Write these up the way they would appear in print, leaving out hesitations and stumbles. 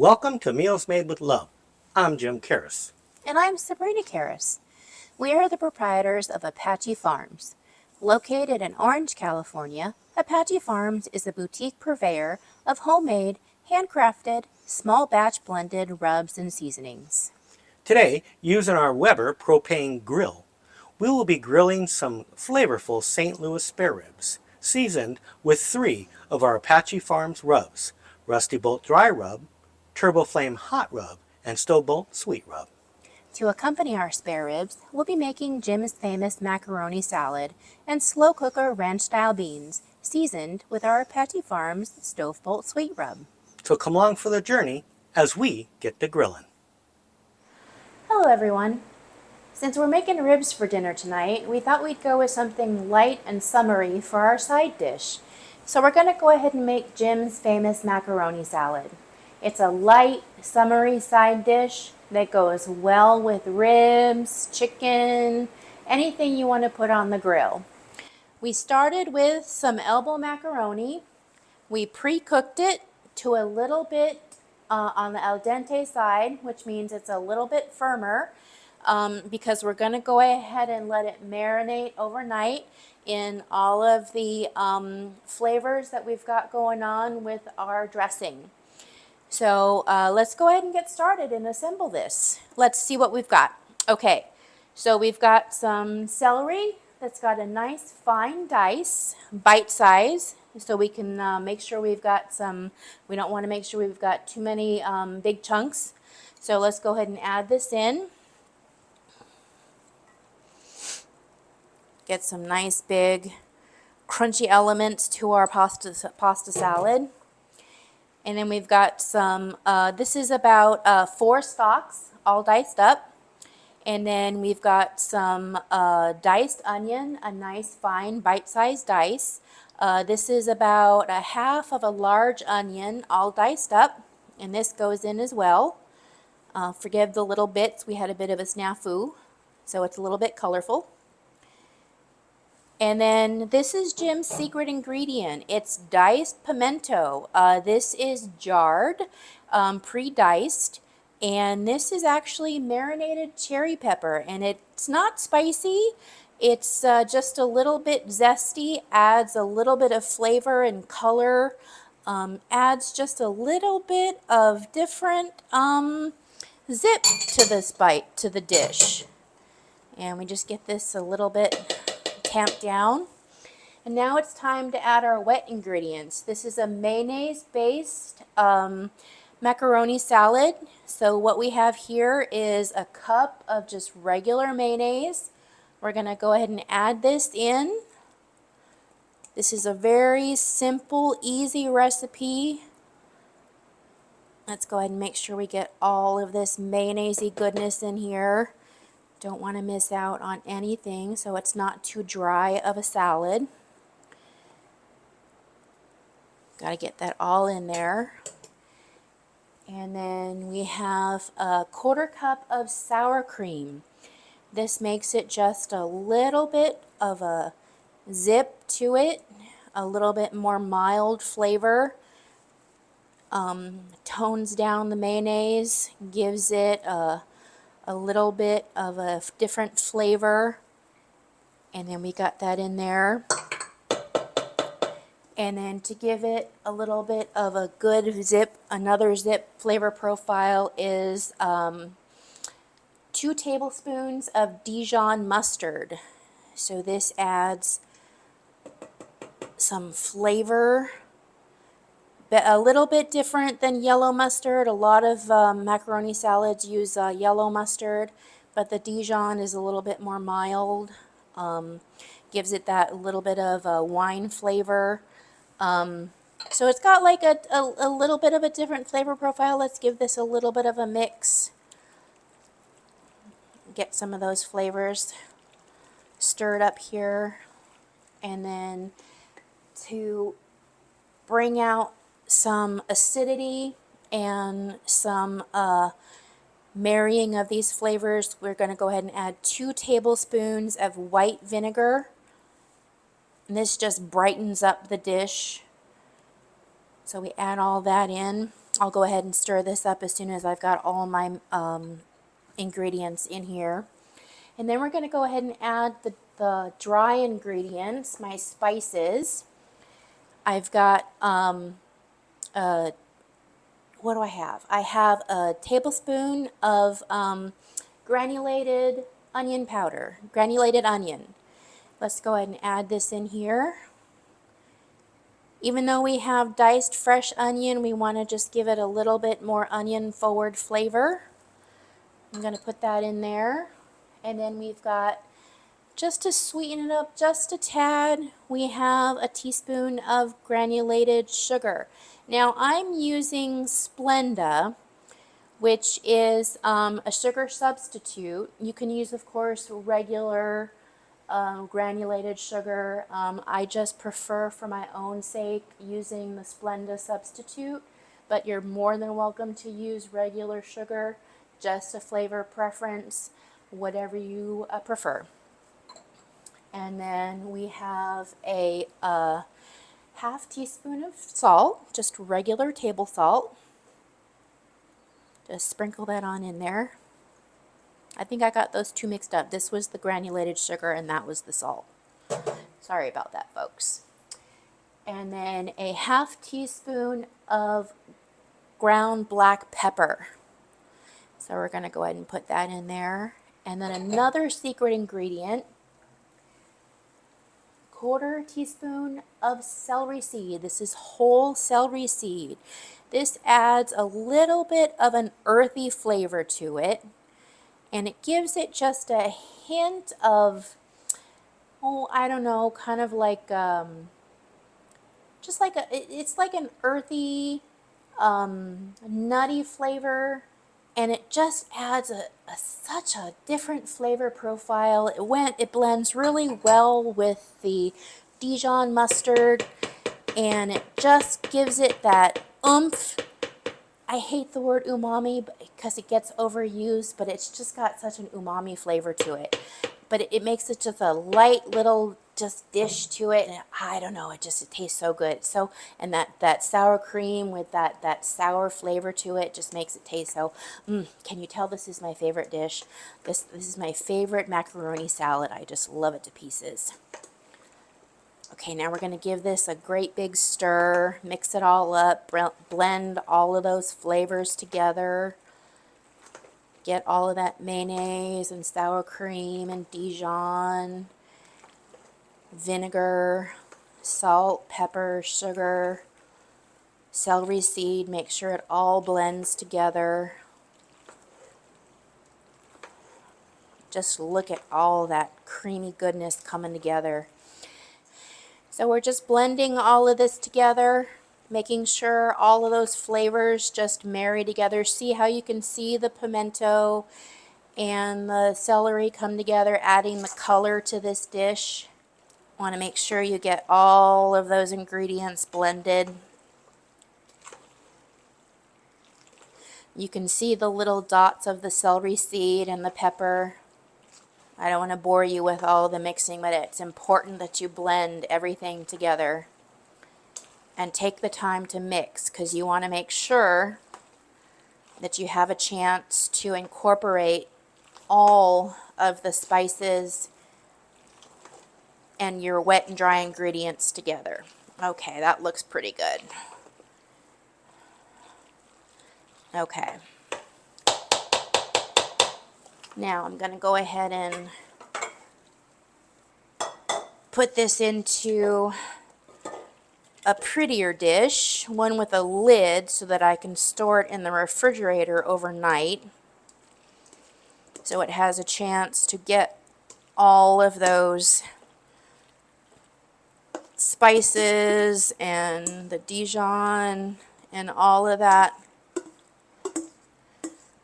Welcome to Meals Made with Love. I'm Jim Karras. And I'm Sabrina Karras. We are the proprietors of Apache Farms. Located in Orange, California, Apache Farms is a boutique purveyor of homemade, handcrafted, small batch blended rubs and seasonings. Today, using our Weber propane grill, we will be grilling some flavorful St. Louis spare ribs, seasoned with 3 of our Apache Farms rubs: Rusty Bolt Dry Rub, Turbo Flame Hot Rub, and Stove Bolt Sweet Rub. To accompany our spare ribs, we'll be making Jim's famous macaroni salad and slow cooker ranch-style beans, seasoned with our Apache Farms Stove Bolt Sweet Rub. So come along for the journey as we get to grilling. Hello everyone. Since we're making ribs for dinner tonight, we thought we'd go with something light and summery for our side dish. So we're going to go ahead and make Jim's famous macaroni salad. It's a light, summery side dish that goes well with ribs, chicken, anything you want to put on the grill. We started with some elbow macaroni. We pre-cooked it to a little bit on the al dente side, which means it's a little bit firmer because we're going to go ahead and let it marinate overnight in all of the flavors that we've got going on with our dressing. So let's go ahead and get started and assemble this. Let's see what we've got. Okay, so we've got some celery that's got a nice fine dice, bite size, so we can make sure we've got some, we don't want to make sure we've got too many big chunks. So let's go ahead and add this in. Get some nice big crunchy elements to our pasta salad. And then we've got some, this is about 4 stalks, all diced up. And then we've got some diced onion, a nice fine bite-sized dice. This is about a half of a large onion, all diced up. And this goes in as well. Forgive the little bits, we had a bit of a snafu, so it's a little bit colorful. And then this is Jim's secret ingredient. It's diced pimento. This is jarred, pre-diced, and this is actually marinated cherry pepper. And it's not spicy. It's just a little bit zesty, adds a little bit of flavor and color, adds just a little bit of different zip to this bite, to the dish. And we just get this a little bit tamped down. And now it's time to add our wet ingredients. This is a mayonnaise-based macaroni salad. So what we have here is a cup of just regular mayonnaise. We're going to go ahead and add this in. This is a very simple, easy recipe. Let's go ahead and make sure we get all of this mayonnaise-y goodness in here. Don't want to miss out on anything so it's not too dry of a salad. Got to get that all in there. And then we have a 1/4 cup of sour cream. This makes it just a little bit of a zip to it, a little bit more mild flavor. Tones down the mayonnaise, gives it a little bit of a different flavor. And then we got that in there. And then to give it a little bit of a good zip, another zip flavor profile is 2 tablespoons of Dijon mustard. So this adds some flavor, but a little bit different than yellow mustard. A lot of macaroni salads use yellow mustard, but the Dijon is a little bit more mild. Gives it that little bit of a wine flavor. So it's got like a little bit of a different flavor profile. Let's give this a little bit of a mix. Get some of those flavors stirred up here. And then to bring out some acidity and some marrying of these flavors, we're going to go ahead and add 2 tablespoons of white vinegar. And this just brightens up the dish. So we add all that in. I'll go ahead and stir this up as soon as I've got all my ingredients in here. And then we're going to go ahead and add the dry ingredients, my spices. I've got, what do I have? I have a tablespoon of granulated onion powder, granulated onion. Let's go ahead and add this in here. Even though we have diced fresh onion, we want to just give it a little bit more onion forward flavor. I'm going to put that in there. And then we've got, just to sweeten it up just a tad, we have a teaspoon of granulated sugar. Now I'm using Splenda, which is a sugar substitute. You can use, of course, regular granulated sugar. I just prefer, for my own sake, using the Splenda substitute, but you're more than welcome to use regular sugar, just a flavor preference, whatever you prefer. And then we have a half teaspoon of salt, just regular table salt. Just sprinkle that on in there. I think I got those two mixed up. This was the granulated sugar and that was the salt. Sorry about that, folks. And then a half teaspoon of ground black pepper. So we're going to go ahead and put that in there. And then another secret ingredient, quarter teaspoon of celery seed. This is whole celery seed. This adds a little bit of an earthy flavor to it, and it gives it just a hint of, oh, I don't know, kind of like, just like it's like an earthy, nutty flavor, and it just adds such a different flavor profile. It blends really well with the Dijon mustard, and it just gives it that oomph. I hate the word umami because it gets overused, but it's just got such an umami flavor to it. But it makes it just a light little just dish to it, and I don't know, it tastes so good. So, and that sour cream with that sour flavor to it just makes it taste so. Can you tell this is my favorite dish? This is my favorite macaroni salad. I just love it to pieces. Okay, now we're going to give this a great big stir, mix it all up, blend all of those flavors together. Get all of that mayonnaise and sour cream and Dijon, vinegar, salt, pepper, sugar, celery seed. Make sure it all blends together. Just look at all that creamy goodness coming together. So we're just blending all of this together, making sure all of those flavors just marry together. See how you can see the pimento and the celery come together, adding the color to this dish. Want to make sure you get all of those ingredients blended. You can see the little dots of the celery seed and the pepper. I don't want to bore you with all the mixing, but it's important that you blend everything together and take the time to mix, because you want to make sure that you have a chance to incorporate all of the spices and your wet and dry ingredients together. Okay, that looks pretty good. Okay. Now I'm going to go ahead and put this into a prettier dish, one with a lid, so that I can store it in the refrigerator overnight, so it has a chance to get all of those spices and the Dijon and all of that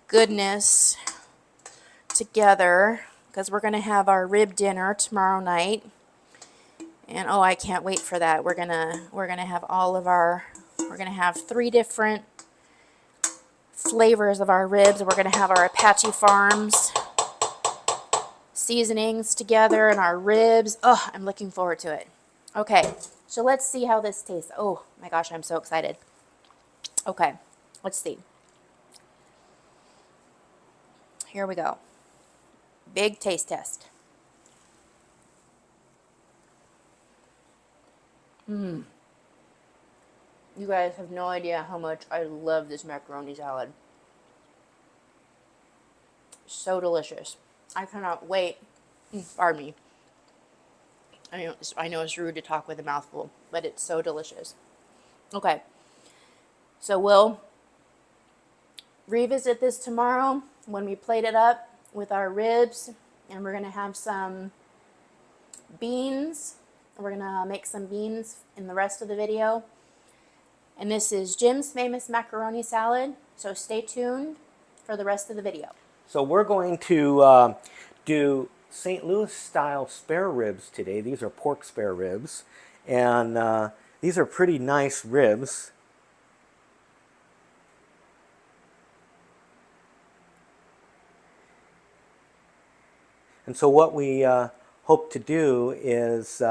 goodness together, because we're going to have our rib dinner tomorrow night. And oh, I can't wait for that. We're gonna have we're gonna have 3 different flavors of our ribs. We're gonna have our Makwa Farms seasonings together and our ribs. Oh, I'm looking forward to it. Okay, so let's see how this tastes. Oh my gosh, I'm so excited. Okay, Let's see. Here we go. Big taste test. You guys have no idea how much I love this macaroni salad. So delicious. I cannot wait. Pardon me. I know it's rude to talk with a mouthful, but it's so delicious. Okay, so we'll revisit this tomorrow when we plate it up with our ribs, and we're gonna have some beans. We're gonna make some beans in the rest of the video. And this is Jim's famous macaroni salad, so stay tuned for the rest of the video. So we're going to do St. Louis style spare ribs today. These are pork spare ribs, and these are pretty nice ribs. And so what we hope to do is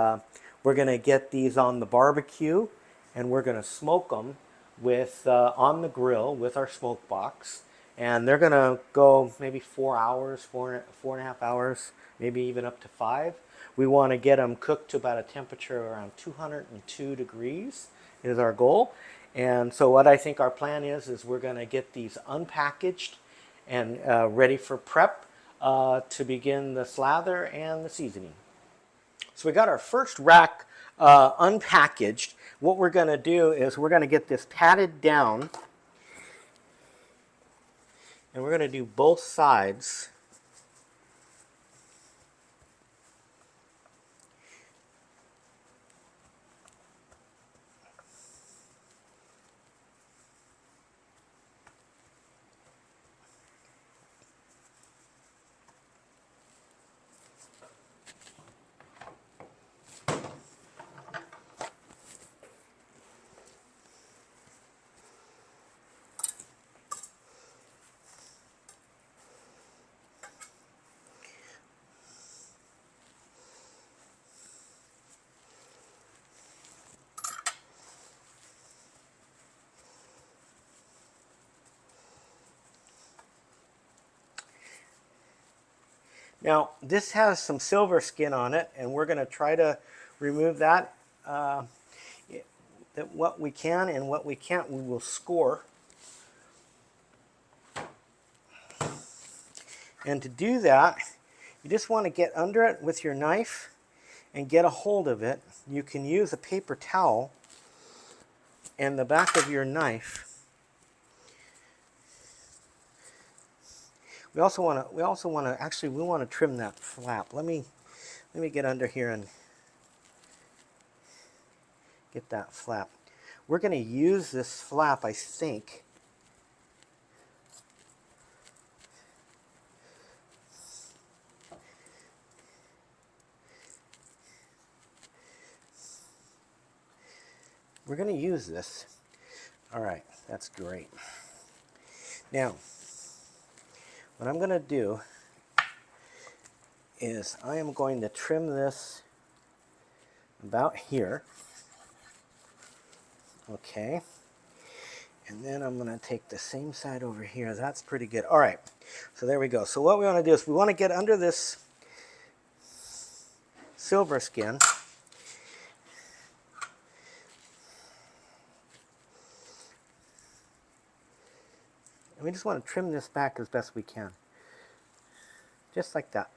we're going to get these on the barbecue, and we're going to smoke them with on the grill with our smoke box. And they're going to go maybe 4 hours, 4.5 hours, maybe even up to 5. We want to get them cooked to about a temperature around 202 degrees is our goal. And so what I think our plan is we're going to get these unpackaged and ready for prep to begin the slather and the seasoning. So we got our first rack unpackaged. What we're going to do is we're going to get this patted down, and we're going to do both sides. Now, this has some silver skin on it, and we're going to try to remove that. That what we can and what we can't, we will score. And to do that, you just want to get under it with your knife and get a hold of it. You can use a paper towel and the back of your knife. We also want to trim that flap. Let me get under here and get that flap. We're going to use this flap, I think. We're going to use this. All right, that's great. Now, what I'm going to do is I am going to trim this about here. Okay. And then I'm going to take the same side over here. That's pretty good. All right. So there we go. So what we want to do is we want to get under this silver skin. And we just want to trim this back as best we can. Just like that.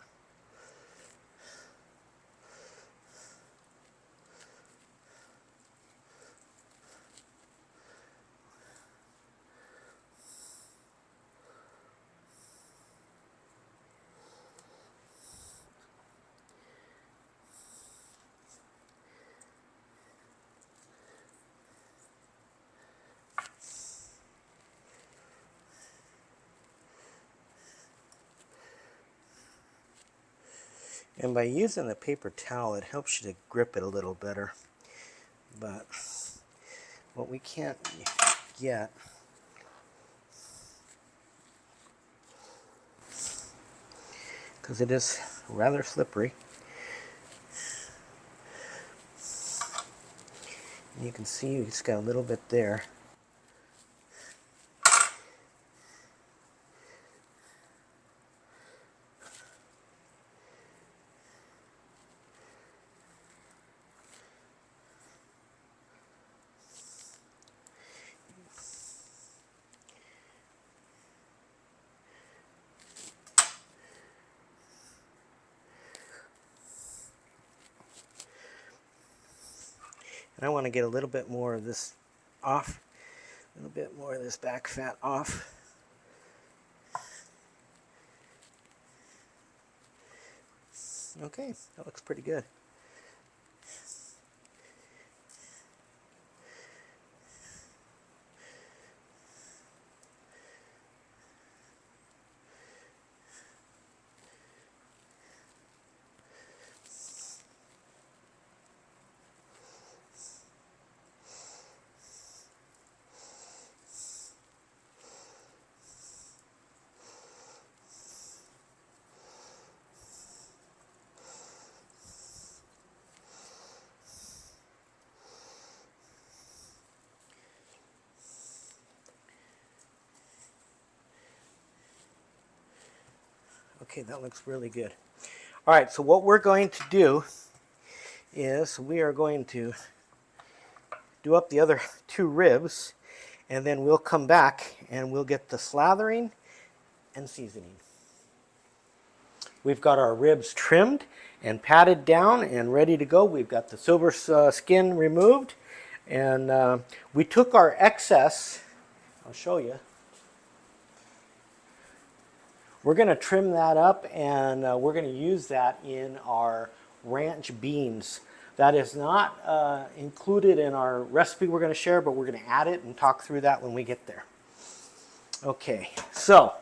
And by using the paper towel, it helps you to grip it a little better. But what we can't get because it is rather slippery. And you can see it's got a little bit there. And I want to get a little bit more of this off, a little bit more of this back fat off. Okay, that looks pretty good. Okay, that looks really good. All right, so what we're going to do is we are going to do up the other 2 ribs, and then we'll come back and we'll get the slathering and seasoning. We've got our ribs trimmed and patted down and ready to go. We've got the silver skin removed, and we took our excess. I'll show you. We're going to trim that up, and we're going to use that in our ranch beans. That is not included in our recipe we're going to share, but we're going to add it and talk through that when we get there. Okay, so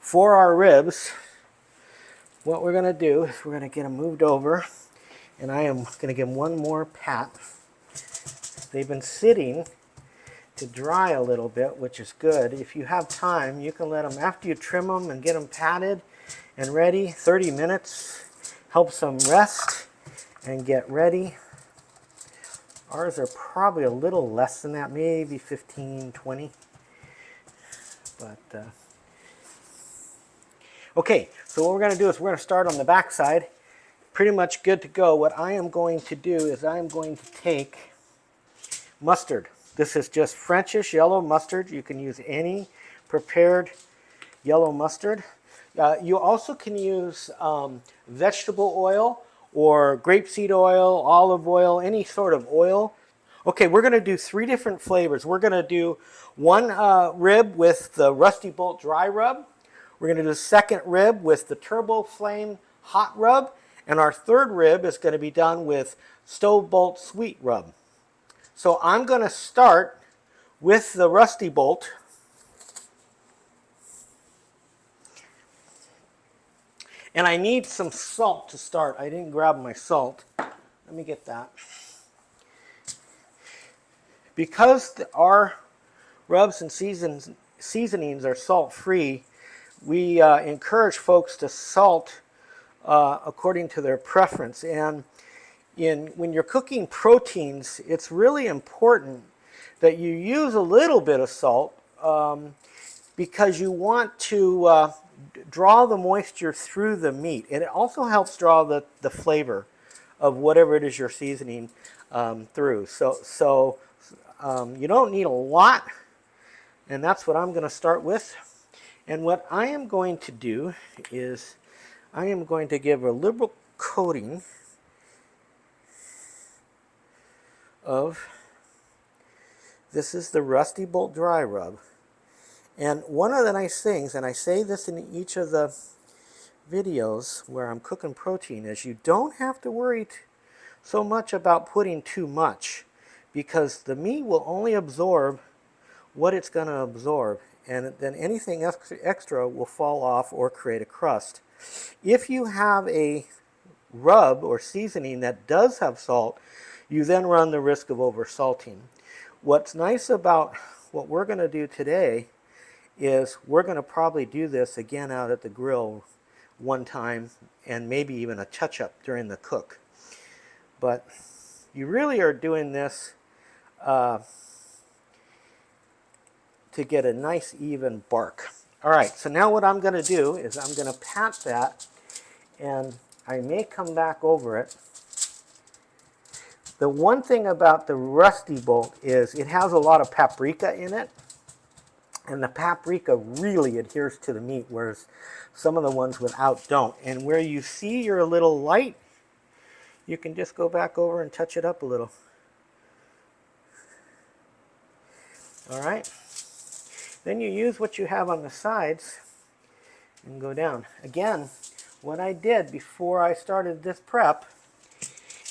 for our ribs, what we're going to do is we're going to get them moved over, and I am going to give them one more pat. They've been sitting to dry a little bit, which is good. If you have time, you can let them, after you trim them and get them patted and ready, 30 minutes helps them rest and get ready. Ours are probably a little less than that, maybe 15, 20. But okay, so what we're going to do is we're going to start on the back side. Pretty much good to go. What I am going to do is I am going to take mustard. This is just Frenchish yellow mustard. You can use any prepared yellow mustard. You also can use vegetable oil or grapeseed oil, olive oil, any sort of oil. Okay, we're going to do 3 different flavors. We're going to do one rib with the Rusty Bolt dry rub. We're going to do the second rib with the Turbo Flame hot rub. And our third rib is going to be done with Stove Bolt sweet rub. So I'm going to start with the Rusty Bolt. And I need some salt to start. I didn't grab my salt. Let me get that. Because our rubs and seasonings are salt-free, we encourage folks to salt according to their preference. And when you're cooking proteins, it's really important that you use a little bit of salt because you want to draw the moisture through the meat. And it also helps draw the flavor of whatever it is you're seasoning through. So you don't need a lot, and that's what I'm going to start with. And what I am going to do is I am going to give a liberal coating of, this is the Rusty Bolt dry rub. And one of the nice things, and I say this in each of the videos where I'm cooking protein, is you don't have to worry so much about putting too much, because the meat will only absorb what it's going to absorb, and then anything extra will fall off or create a crust. If you have a rub or seasoning that does have salt, you then run the risk of over-salting. What's nice about what we're going to do today is we're going to probably do this again out at the grill one time, and maybe even a touch-up during the cook. But you really are doing this to get a nice even bark. All right, so now what I'm going to do is I'm going to pat that, and I may come back over it. The one thing about the Rusty Bolt is it has a lot of paprika in it, and the paprika really adheres to the meat, whereas some of the ones without don't. And where you see you're a little light, you can just go back over and touch it up a little. All right. Then you use what you have on the sides and go down. Again, what I did before I started this prep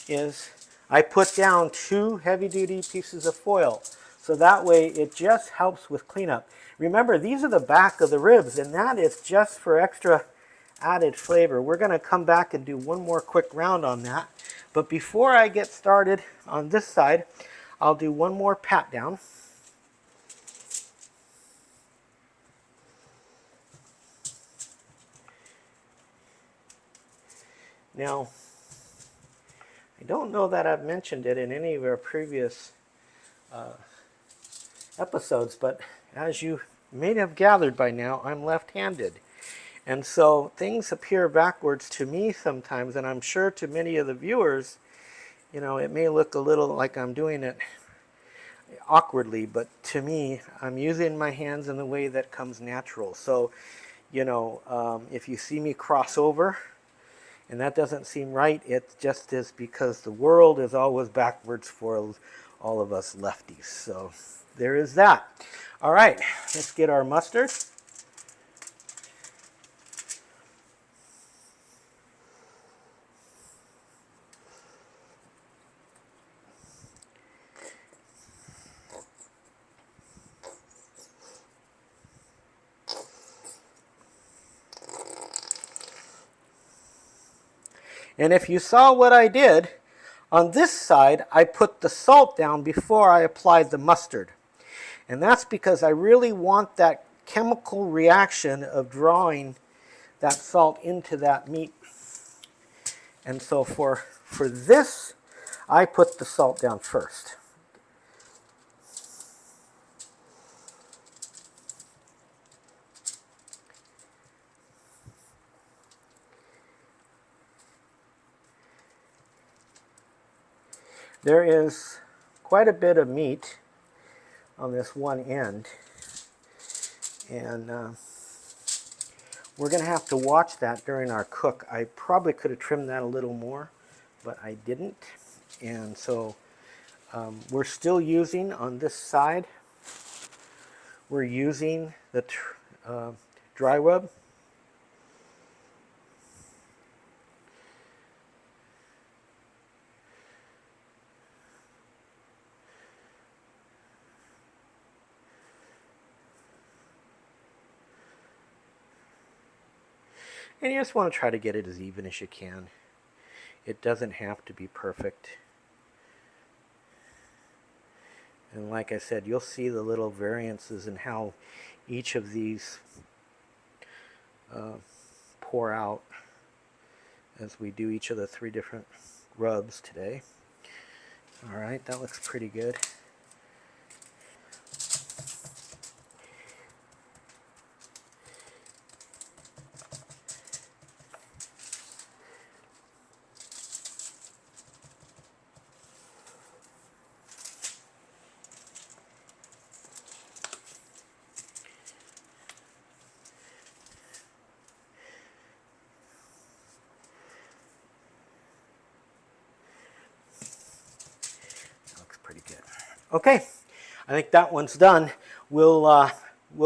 is I put down 2 heavy-duty pieces of foil. So that way it just helps with cleanup. Remember, these are the back of the ribs, and that is just for extra added flavor. We're going to come back and do one more quick round on that. But before I get started on this side, I'll do one more pat down. Now, I don't know that I've mentioned it in any of our previous episodes, but as you may have gathered by now, I'm left-handed. And so things appear backwards to me sometimes, and I'm sure to many of the viewers, you know, it may look a little like I'm doing it awkwardly, but to me, I'm using my hands in the way that comes natural. So, you know, if you see me cross over, and that doesn't seem right, it just is because the world is always backwards for all of us lefties. So there is that. All right, let's get our mustard. And if you saw what I did, on this side, I put the salt down before I applied the mustard. And that's because I really want that chemical reaction of drawing that salt into that meat. And so for this, I put the salt down first. There is quite a bit of meat on this one end, and we're going to have to watch that during our cook. I probably could have trimmed that a little more, but I didn't. And so we're still using on this side, we're using the dry rub. And you just want to try to get it as even as you can. It doesn't have to be perfect. And like I said, you'll see the little variances in how each of these pour out as we do each of the 3 different rubs today. All right, that looks pretty good. Pretty good. Okay, I think that one's done. We'll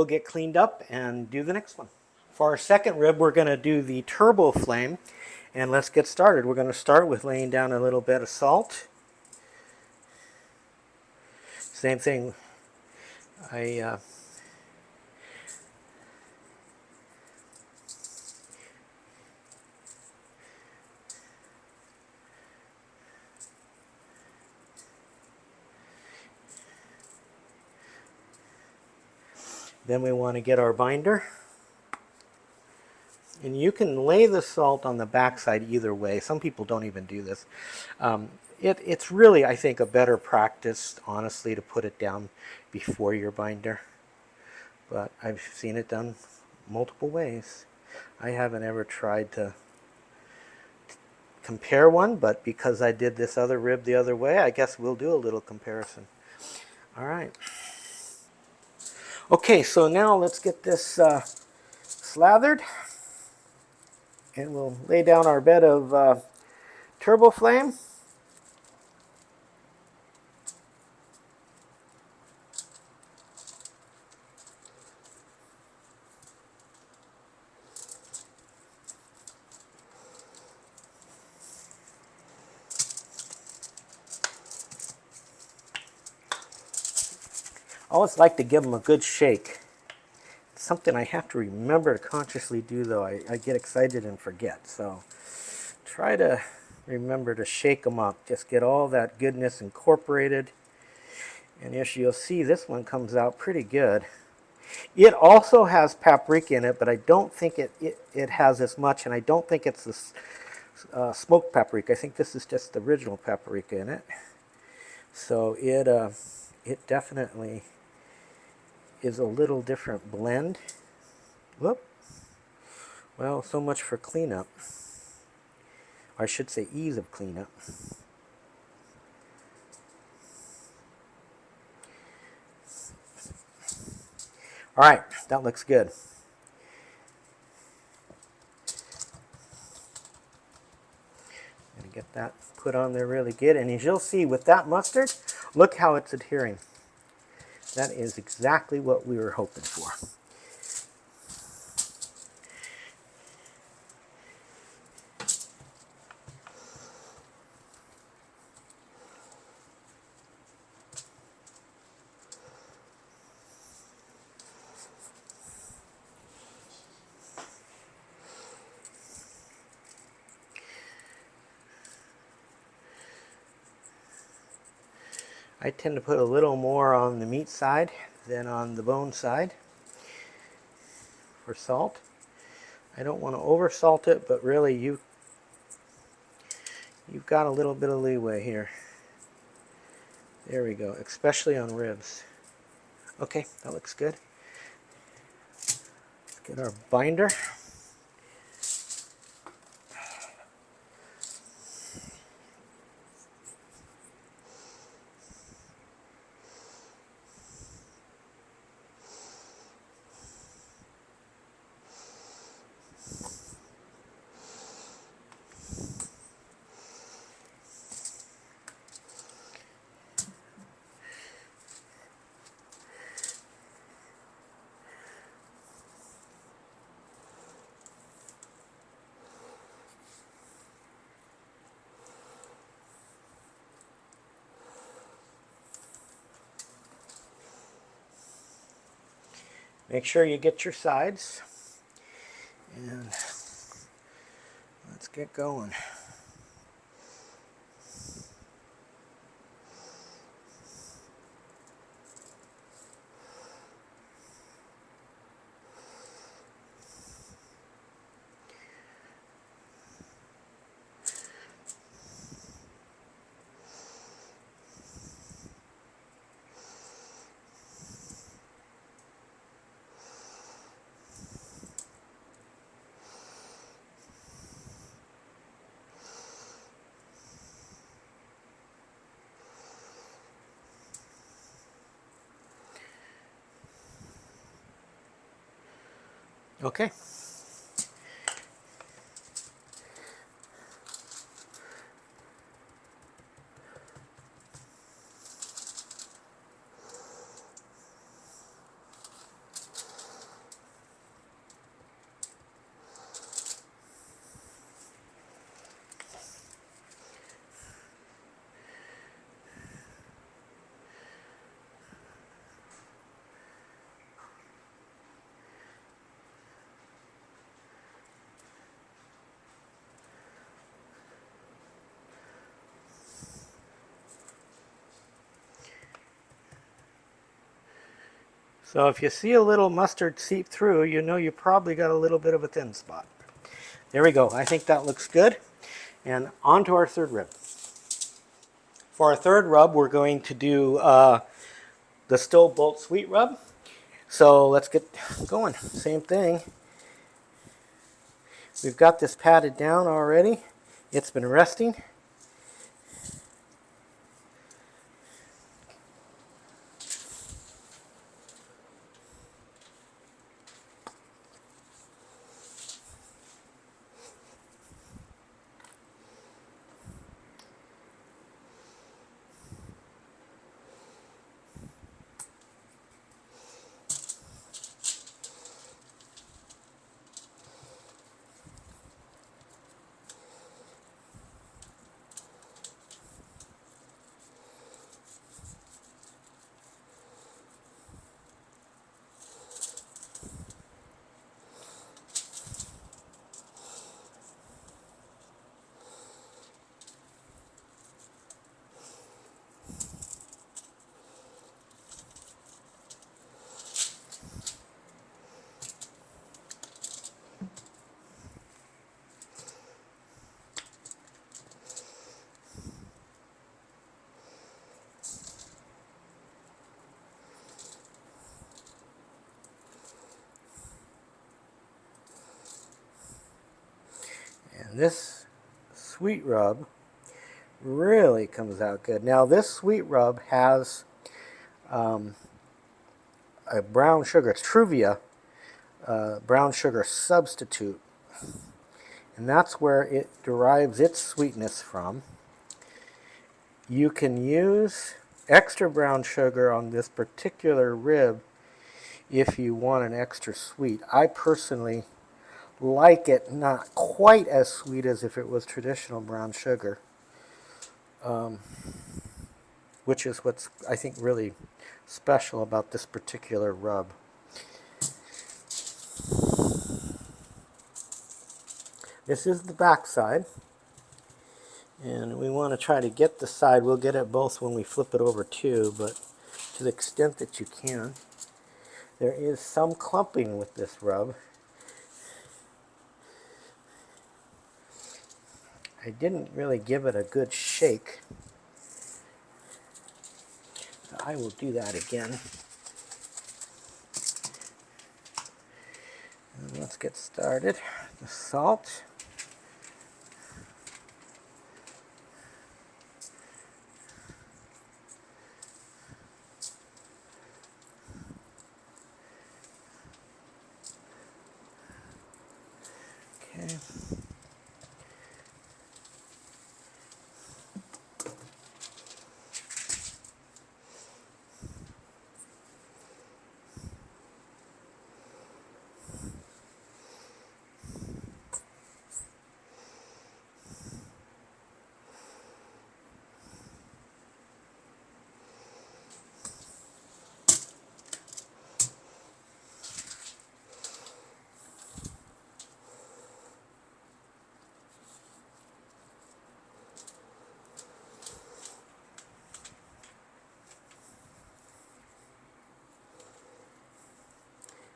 get cleaned up and do the next one. For our second rib, we're going to do the turbo flame, and let's get started. We're going to start with laying down a little bit of salt. Same thing. Then we want to get our binder. And you can lay the salt on the backside either way. Some people don't even do this. It's really, I think, a better practice, honestly, to put it down before your binder. But I've seen it done multiple ways. I haven't ever tried to compare one, but because I did this other rib the other way, I guess we'll do a little comparison. All right. Okay, so now let's get this slathered. And we'll lay down our bed of turbo flame. always like to give them a good shake. It's something I have to remember to consciously do, though. I get excited and forget. So try to remember to shake them up. Just get all that goodness incorporated. And as you'll see, this one comes out pretty good. It also has paprika in it, but I don't think it has as much, and I don't think it's the smoked paprika. I think this is just the original paprika in it. So it definitely is a little different blend. Whoop. Well, so much for cleanup. Or I should say ease of cleanup. All right, that looks good. Get that put on there really good. And as you'll see with that mustard, look how it's adhering. That is exactly what we were hoping for. I tend to put a little more on the meat side than on the bone side for salt. I don't want to over salt it, but really you've got a little bit of leeway here. There we go, especially on ribs. Okay, that looks good. Let's get our binder. Make sure you get your sides. And let's get going. Okay. So if you see a little mustard seep through, you know you probably got a little bit of a thin spot. There we go. I think that looks good. And on to our third rib. For our third rub, we're going to do the stove bolt sweet rub. So let's get going. Same thing. We've got this patted down already. It's been resting. This sweet rub really comes out good. Now this sweet rub has a brown sugar, it's Truvia brown sugar substitute, and that's where it derives its sweetness from. You can use extra brown sugar on this particular rib if you want an extra sweet. I personally like it not quite as sweet as if it was traditional brown sugar, which is what's, I think, really special about this particular rub. This is the back side, and we want to try to get the side. We'll get it both when we flip it over too, but to the extent that you can. There is some clumping with this rub. I didn't really give it a good shake. So I will do that again. And let's get started. The salt. Okay.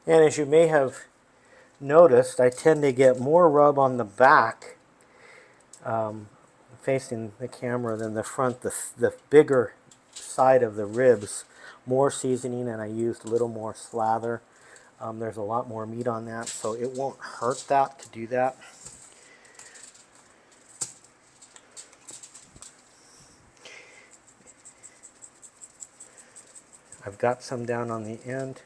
And as you may have noticed, I tend to get more rub on the back facing the camera than the front, the bigger side of the ribs. More seasoning, and I used a little more slather. There's a lot more meat on that, so it won't hurt that to do that. I've got some down on the end.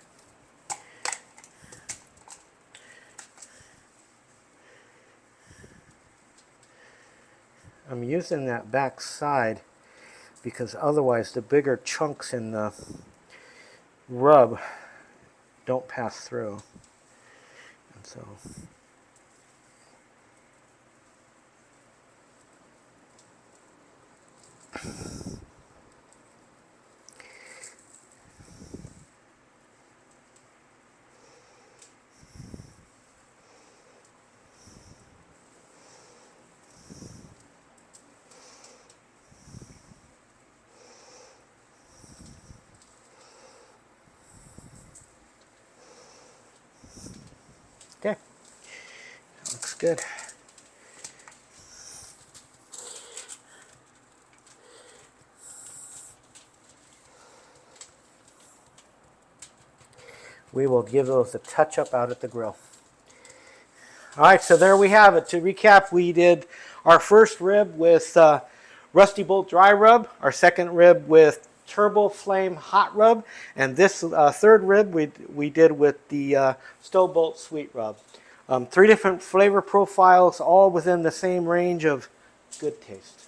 I'm using that back side because otherwise the bigger chunks in the rub don't pass through. And so okay, that looks good. We will give those a touch up out at the grill. All right, so there we have it. To recap, we did our first rib with Rusty Bolt dry rub, our second rib with Turbo Flame hot rub, and this third rib we did with the Stove Bolt sweet rub. 3 different flavor profiles, all within the same range of good taste.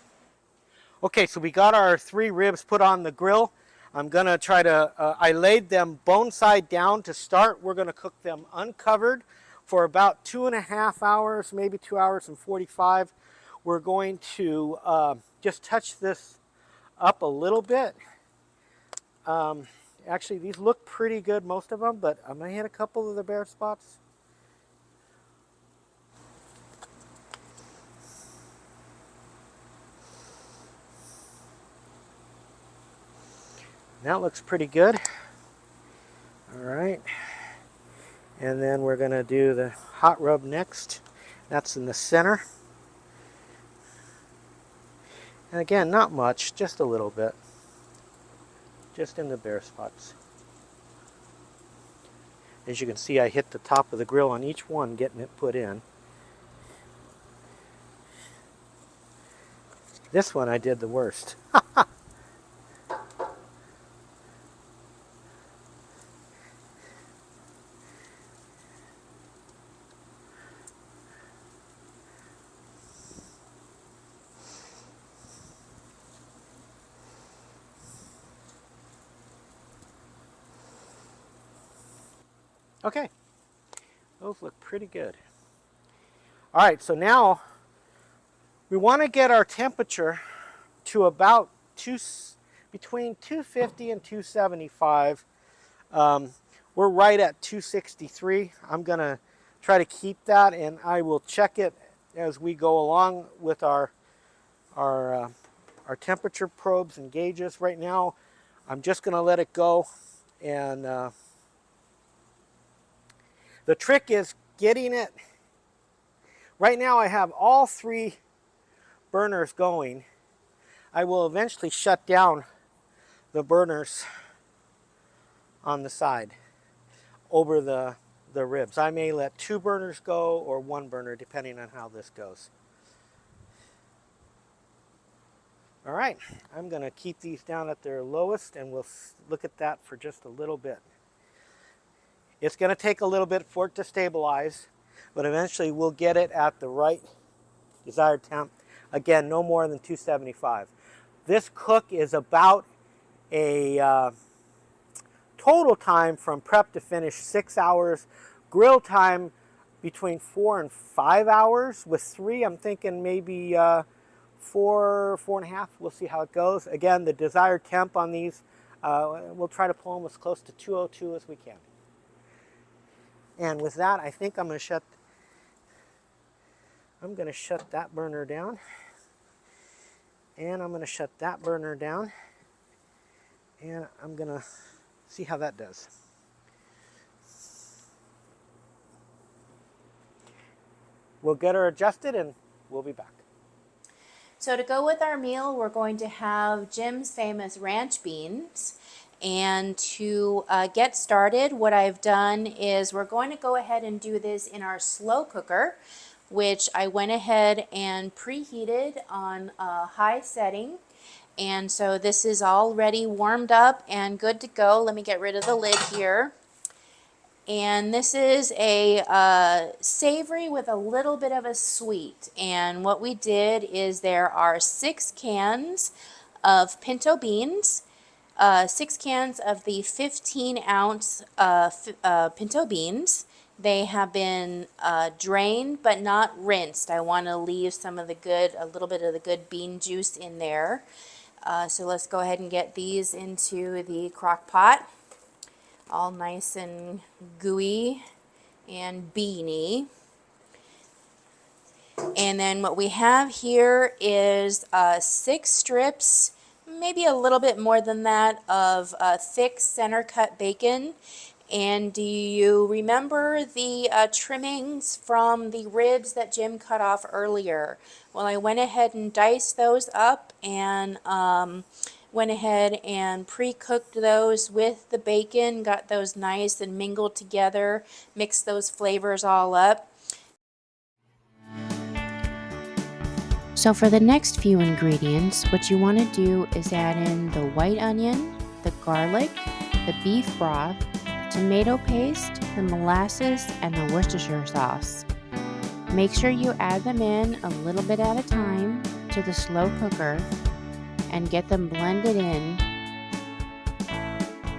Okay, so we got our 3 ribs put on the grill. I'm going to try to, I laid them bone side down to start. We're going to cook them uncovered for about 2.5 hours, maybe 2 hours and 45. We're going to just touch this up a little bit. Actually, these look pretty good, most of them, but I'm going to hit a couple of the bare spots. That looks pretty good. All right. And then we're going to do the hot rub next. That's in the center. And again, not much, just a little bit. Just in the bare spots. As you can see, I hit the top of the grill on each one, getting it put in. This one I did the worst. Okay, those look pretty good. All right, so now we want to get our temperature to about between 250 and 275. We're right at 263. I'm going to try to keep that, and I will check it as we go along with our temperature probes and gauges. Right now, I'm just going to let it go, and the trick is getting it. Right now I have all 3 burners going. I will eventually shut down the burners on the side over the ribs. I may let 2 burners go or 1 burner depending on how this goes. All right, I'm going to keep these down at their lowest, and we'll look at that for just a little bit. It's going to take a little bit for it to stabilize, but eventually we'll get it at the right desired temp. Again, no more than 275. This cook is about a total time from prep to finish 6 hours. Grill time between 4 and 5 hours. With 3, I'm thinking maybe 4.5. We'll see how it goes. Again, the desired temp on these, we'll try to pull them as close to 202 as we can. And with that, I think I'm going to shut that burner down. And I'm going to shut that burner down. And I'm going to see how that does. We'll get her adjusted and we'll be back. So to go with our meal, we're going to have Jim's famous ranch beans. And to get started, what I've done is we're going to go ahead and do this in our slow cooker, which I went ahead and preheated on a high setting. And so this is already warmed up and good to go. Let me get rid of the lid here. And this is a savory with a little bit of a sweet. And what we did is there are 6 cans of pinto beans, 6 cans of the 15-ounce pinto beans. They have been drained but not rinsed. I want to leave some of a little bit of the good bean juice in there. So let's go ahead and get these into the crock pot. All nice and gooey and beany. And then what we have here is 6 strips, maybe a little bit more than that, of thick center cut bacon. And do you remember the trimmings from the ribs that Jim cut off earlier? Well, I went ahead and diced those up and went ahead and pre-cooked those with the bacon, got those nice and mingled together, mixed those flavors all up. So for the next few ingredients, what you want to do is add in the white onion, the garlic, the beef broth, tomato paste, the molasses, and the Worcestershire sauce. Make sure you add them in a little bit at a time to the slow cooker and get them blended in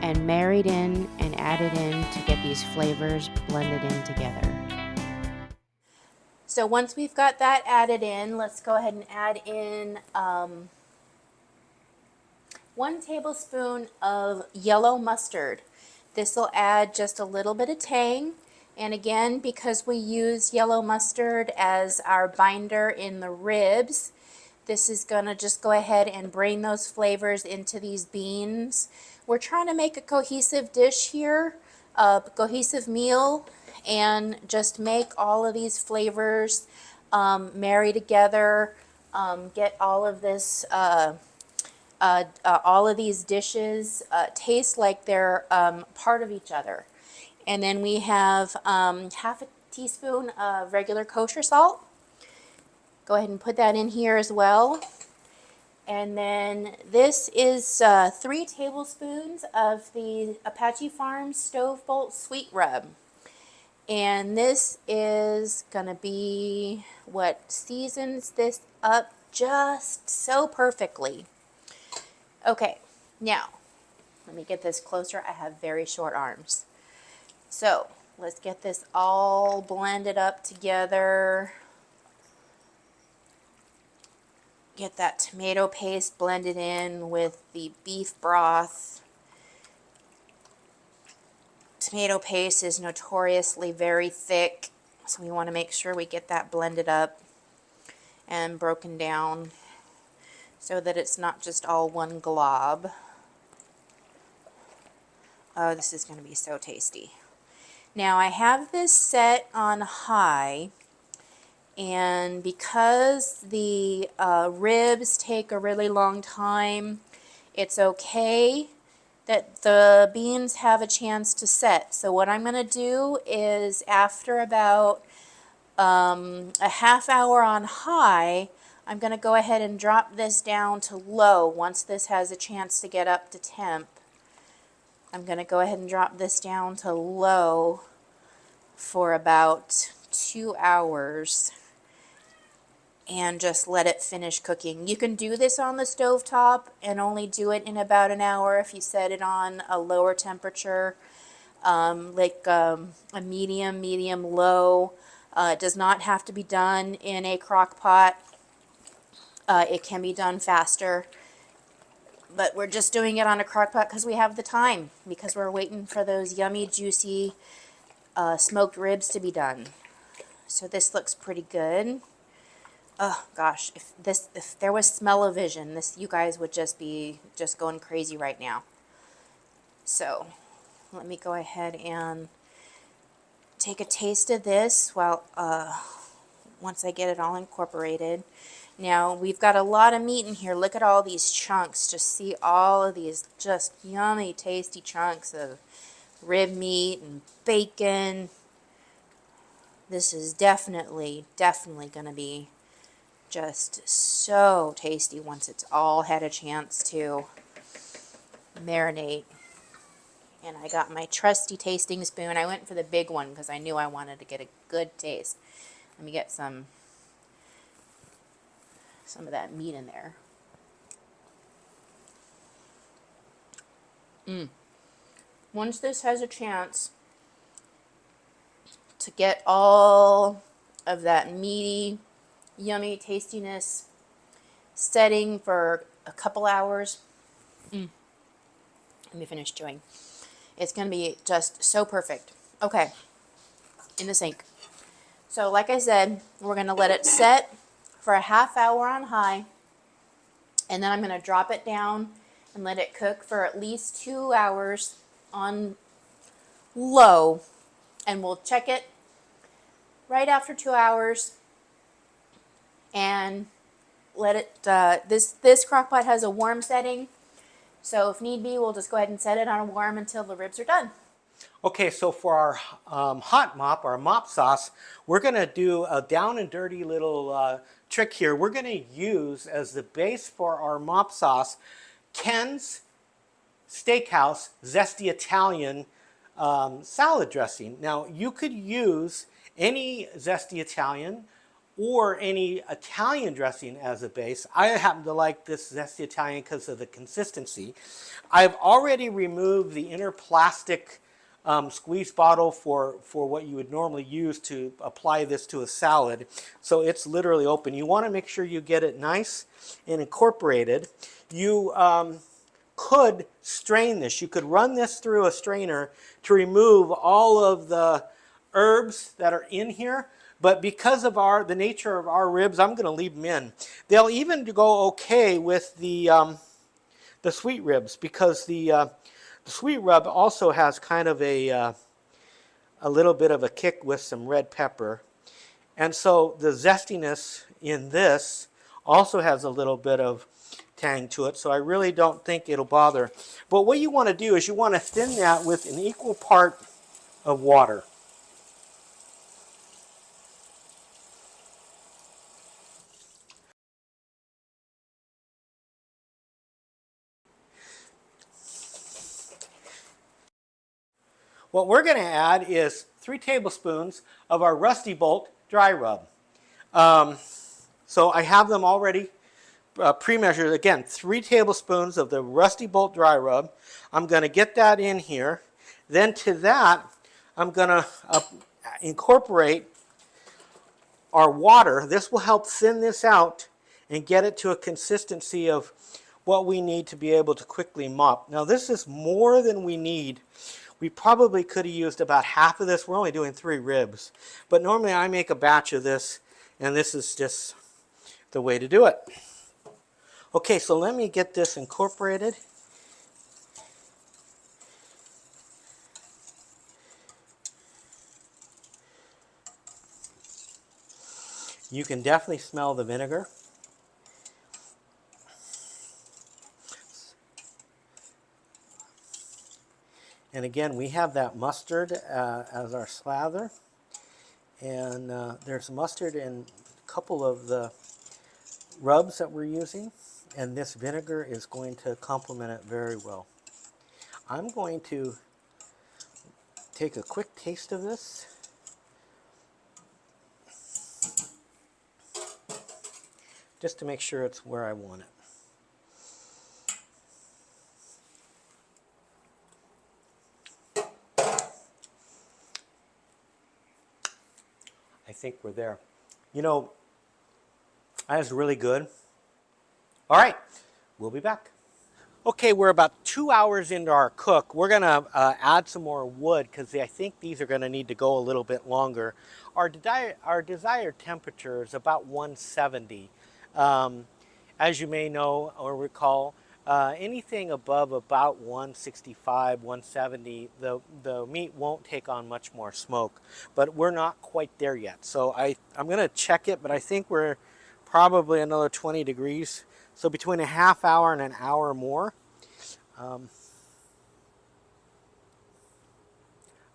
and married in and added in to get these flavors blended in together. So once we've got that added in, let's go ahead and add in 1 tablespoon of yellow mustard. This will add just a little bit of tang. And again, because we use yellow mustard as our binder in the ribs, this is going to just go ahead and bring those flavors into these beans. We're trying to make a cohesive dish here, a cohesive meal, and just make all of these flavors marry together, get all of this all of these dishes taste like they're part of each other. And then we have half a teaspoon of regular kosher salt. Go ahead and put that in here as well. And then this is 3 tablespoons of the Apache Farms Stove Bolt Sweet Rub. And this is going to be what seasons this up just so perfectly. Okay, now let me get this closer. I have very short arms. So let's get this all blended up together. Get that tomato paste blended in with the beef broth. Tomato paste is notoriously very thick, so we want to make sure we get that blended up and broken down so that it's not just all one glob. Oh, this is going to be so tasty. Now I have this set on high, and because the ribs take a really long time, it's okay that the beans have a chance to set. So what I'm going to do is after about a half hour on high, I'm going to go ahead and drop this down to low once this has a chance to get up to temp. I'm going to go ahead and drop this down to low for about 2 hours and just let it finish cooking. You can do this on the stovetop and only do it in about an hour if you set it on a lower temperature, a medium low. It does not have to be done in a crock pot. It can be done faster, but we're just doing it on a crock pot because we have the time, because we're waiting for those yummy, juicy smoked ribs to be done. So this looks pretty good. Oh gosh, if there was smell-o-vision, this you guys would just be going crazy right now. So let me go ahead and take a taste of this once I get it all incorporated. Now we've got a lot of meat in here. Look at all these chunks. Just see all of these just yummy, tasty chunks of rib meat and bacon. This is definitely going to be just so tasty once it's all had a chance to marinate. And I got my trusty tasting spoon. I went for the big one because I knew I wanted to get a good taste. Let me get some of that meat in there. Once this has a chance to get all of that meaty, yummy tastiness setting for a couple hours, let me finish chewing. It's going to be just so perfect. Okay, in the sink. So like I said, we're going to let it set for a half hour on high, and then I'm going to drop it down and let it cook for at least 2 hours on low, and we'll check it right after 2 hours and let it, this crock pot has a warm setting, so if need be, we'll just go ahead and set it on a warm until the ribs are done. Okay, so for our hot mop, our mop sauce, we're going to do a down and dirty little trick here. We're going to use as the base for our mop sauce Ken's Steakhouse Zesty Italian salad dressing. Now, you could use any Zesty Italian or any Italian dressing as a base. I happen to like this Zesty Italian because of the consistency. I've already removed the inner plastic squeeze bottle for what you would normally use to apply this to a salad. So it's literally open. You want to make sure you get it nice and incorporated. You could strain this. You could run this through a strainer to remove all of the herbs that are in here. But because of the nature of our ribs, I'm going to leave them in. They'll even go okay with the sweet ribs, because the sweet rub also has kind of a little bit of a kick with some red pepper. And so the zestiness in this also has a little bit of tang to it, so I really don't think it'll bother. But what you want to do is you want to thin that with an equal part of water. What we're going to add is 3 tablespoons of our Rusty Bolt dry rub. So I have them already pre-measured. Again, 3 tablespoons of the Rusty Bolt dry rub. I'm going to get that in here. Then to that, I'm going to incorporate our water. This will help thin this out and get it to a consistency of what we need to be able to quickly mop. Now this is more than we need. We probably could have used about half of this. We're only doing 3 ribs. But normally I make a batch of this, and this is just the way to do it. Okay, so let me get this incorporated. You can definitely smell the vinegar. And again, we have that mustard as our slather. And there's mustard in a couple of the rubs that we're using. And this vinegar is going to complement it very well. I'm going to take a quick taste of this. Just to make sure it's where I want it. I think we're there. You know, that is really good. All right, we'll be back. Okay, we're about 2 hours into our cook. We're gonna add some more wood because I think these are gonna need to go a little bit longer. Our desired temperature is about 170. As you may know or recall, anything above about 165, 170, the meat won't take on much more smoke. But we're not quite there yet. So I'm gonna check it, but I think we're probably another 20 degrees. So between a half hour and an hour more. I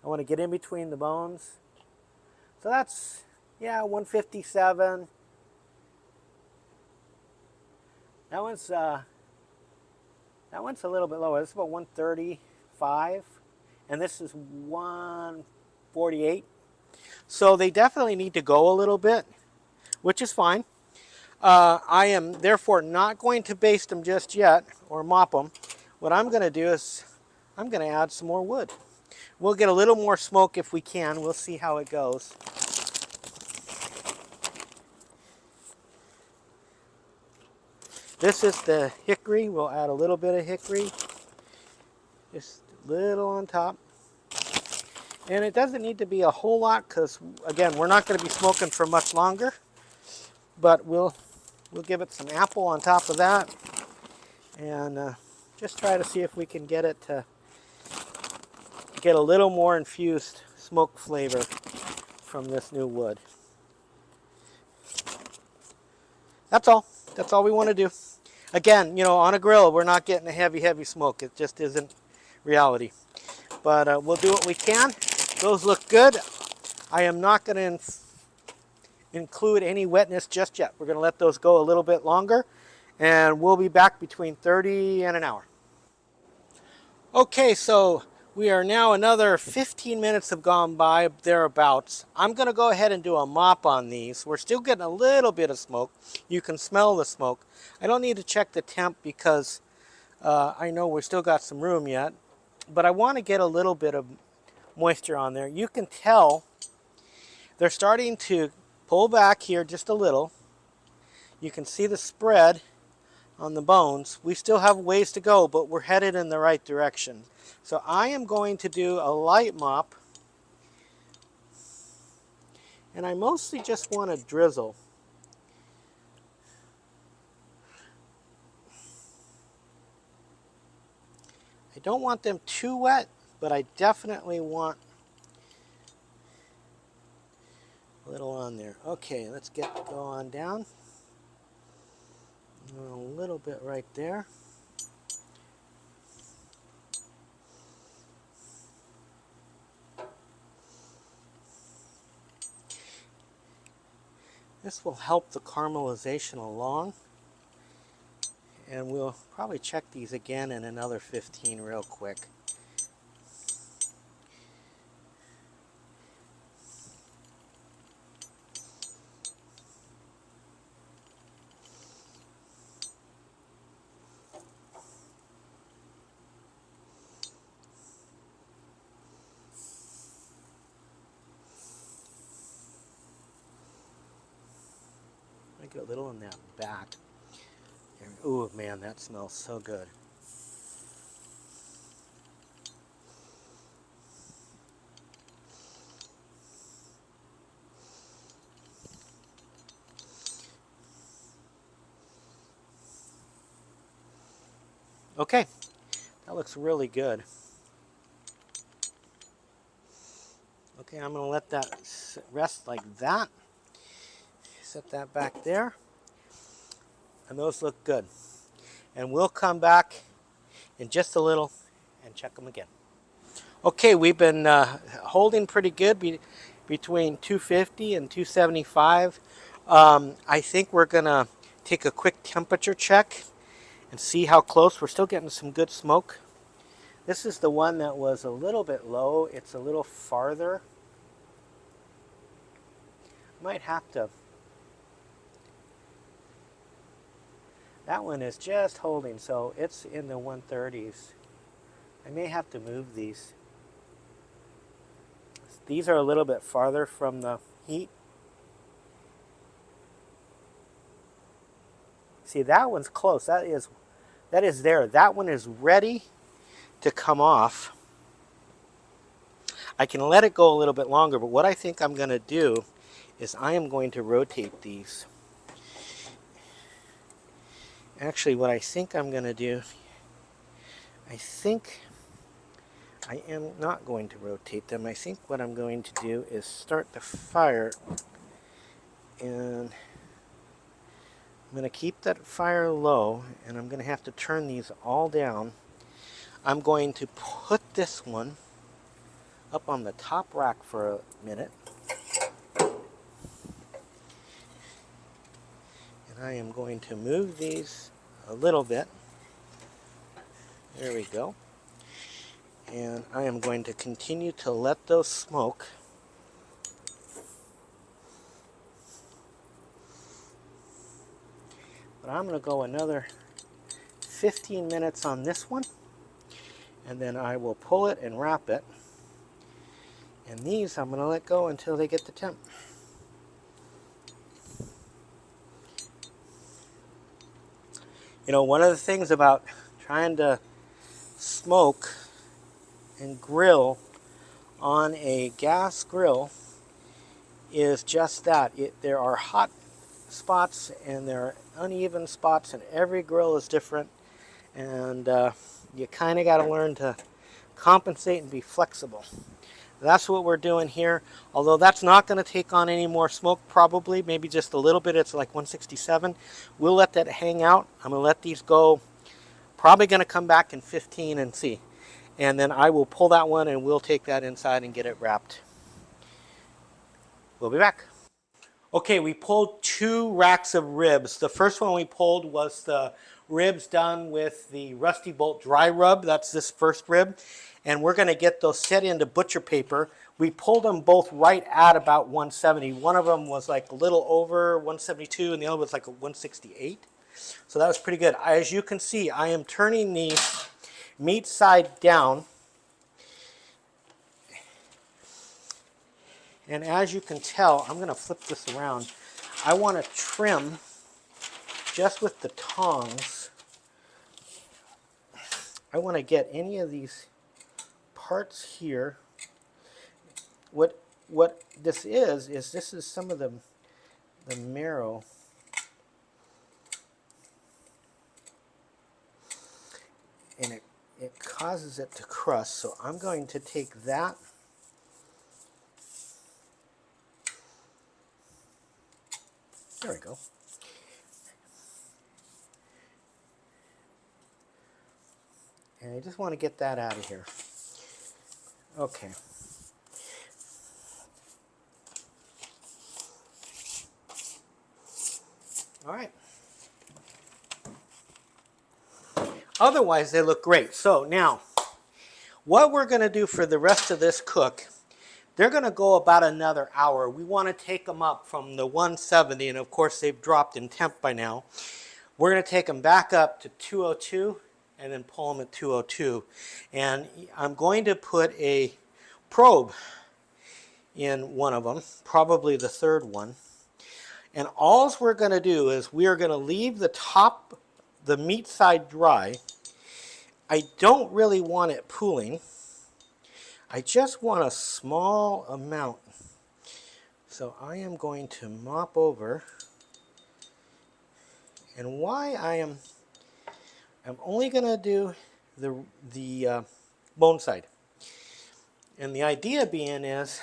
want to get in between the bones. So that's, yeah, 157. That one's a little bit lower. This is about 135, and this is 148. So they definitely need to go a little bit, which is fine. I am therefore not going to baste them just yet or mop them. What I'm going to do is I'm going to add some more wood. We'll get a little more smoke if we can. We'll see how it goes. This is the hickory. We'll add a little bit of hickory. Just a little on top. And it doesn't need to be a whole lot because, again, we're not going to be smoking for much longer. But we'll give it some apple on top of that. And just try to see if we can get it to get a little more infused smoke flavor from this new wood. That's all. That's all we want to do. Again, you know, on a grill, we're not getting a heavy smoke. It just isn't reality. But we'll do what we can. Those look good. I am not going to include any wetness just yet. We're going to let those go a little bit longer. And we'll be back between 30 and an hour. Okay, so we are now another 15 minutes have gone by, thereabouts. I'm going to go ahead and do a mop on these. We're still getting a little bit of smoke. You can smell the smoke. I don't need to check the temp because I know we've still got some room yet. But I want to get a little bit of moisture on there. You can tell they're starting to pull back here just a little. You can see the spread on the bones. We still have ways to go, but we're headed in the right direction. So I am going to do a light mop, and I mostly just want to drizzle. I don't want them too wet, but I definitely want a little on there. Okay, let's go on down. A little bit right there. This will help the caramelization along. And we'll probably check these again in another 15 real quick. get a little in that back. Ooh, man, that smells so good. Okay, that looks really good. Okay, I'm going to let that rest like that. Set that back there. And those look good. And we'll come back in just a little and check them again. Okay, we've been holding pretty good between 250 and 275. I think we're going to take a quick temperature check and see how close. We're still getting some good smoke. This is the one that was a little bit low. It's a little farther. Might have to. That one is just holding, so it's in the 130s. I may have to move these. These are a little bit farther from the heat. See, that one's close. That is there. That one is ready to come off. I can let it go a little bit longer, but what I think I'm going to do is I am going to rotate these. Actually, what I think I'm going to do, I think I am not going to rotate them. I think what I'm going to do is start the fire, and I'm going to keep that fire low, and I'm going to have to turn these all down. I'm going to put this one up on the top rack for a minute. And I am going to move these a little bit. There we go. And I am going to continue to let those smoke. But I'm going to go another 15 minutes on this one. And then I will pull it and wrap it. And these I'm going to let go until they get the temp. You know, one of the things about trying to smoke and grill on a gas grill is just that. There are hot spots and there are uneven spots, and every grill is different. And you kind of got to learn to compensate and be flexible. That's what we're doing here. Although that's not going to take on any more smoke, probably, maybe just a little bit. It's like 167. We'll let that hang out. I'm going to let these go. Probably going to come back in 15 and see. And then I will pull that one and we'll take that inside and get it wrapped. We'll be back. Okay, we pulled 2 racks of ribs. The first one we pulled was the ribs done with the Rusty Bolt dry rub. That's this first rib. And we're going to get those set into butcher paper. We pulled them both right at about 170. One of them was like a little over 172 and the other was like a 168. So that was pretty good. As you can see, I am turning the meat side down. And as you can tell, I'm going to flip this around. I want to trim just with the tongs. I want to get any of these parts here. What this is this is some of the marrow. And it causes it to crust. So I'm going to take that. There we go. And I just want to get that out of here. Okay. All right. Otherwise, they look great. So now, what we're going to do for the rest of this cook, they're going to go about another hour. We want to take them up from the 170, and of course they've dropped in temp by now. We're going to take them back up to 202 and then pull them at 202. And I'm going to put a probe in one of them, probably the third one. And all we're going to do is we are going to leave the top, the meat side dry. I don't really want it pooling. I just want a small amount. So I am going to mop over. And why I'm only going to do the bone side. And the idea being is